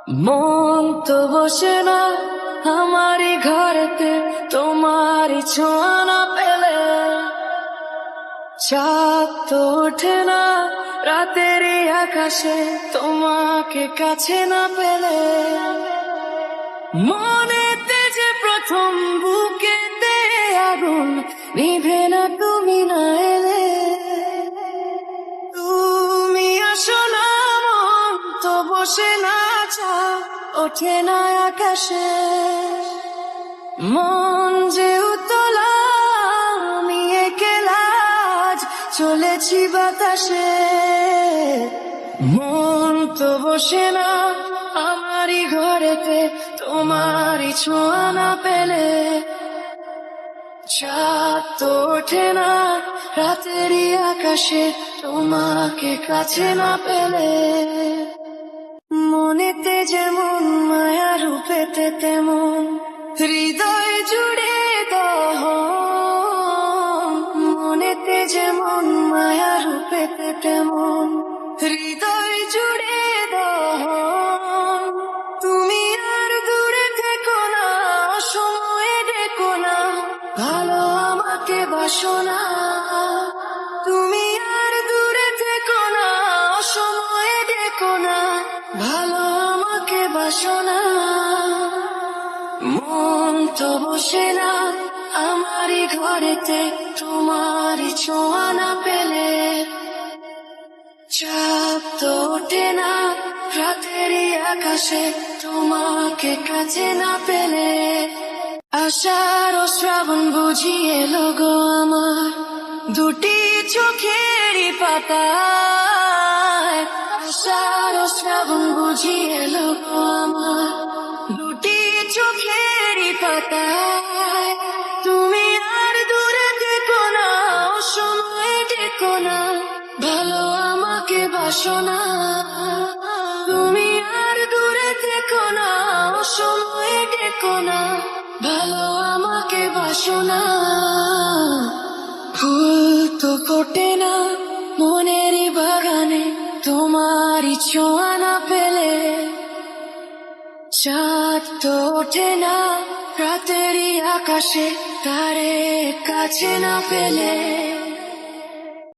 মন তো বসে না আমারই ঘরেতে তোমারই ছোঁয়া না পেলে, চাঁদ তো ওঠে না রাতেরই আকাশে তোমাকে কাছে না পেলে। মনেতে যে প্রথম বুকেতে আগুন নিভে না তুমি না এলে, তুমি আসো না মন তো বসে না চাঁদ ওঠে না আকাশে। মন যে উতলা আমি একলা আজ চলেছি বাতাসে। মন তো বসে না আমারই ঘরেতে তোমারই ছোঁয়া না পেলে, চাঁদ তো ওঠে না রাতেরই আকাশে তোমাকে কাছে না পেলে। মনেতে যেমন মায়া রূপেতে তেমন হৃদয় জুড়ে দহন। মনেতে যেমন মায়া রূপেতে তেমন হৃদয় জুড়ে দহন। তুমি আর দূরে থেকো না সময়ে ডেকো না ভালো আমাকে বাসো না। তুমি আর দূরে থেকো না সময়ে ডেকো না ভালো আমাকে বাসো না। মন তো বসে না আমারই ঘরেতে তোমারই ছোঁয়া না পেলে, চাঁদ তো ওঠে না রাতেরই আকাশে তোমাকে কাছে না পেলে। আষাঢ় ও শ্রাবণ বুঝি এলো গো আমার দুটি চোখেরই পাতায়। আষাঢ় ও শ্রাবণ বুঝি এলো গো আমার দুটি চোখেরই পাতায়। তুমি আর দূরে থেকো না সময়ে ডেকো না ভালো আমাকে বাসো না। তুমি আর দূরে থেকো না সময়ে ডেকো না ভালো আমাকে বাসো না। ফুল তো ফোটে না মনেরই বাগানে তোমারই ছোঁয়া না পেলে, চাঁদ তো ওঠে না রাতেরই আকাশে তারে কাছে না পেলে।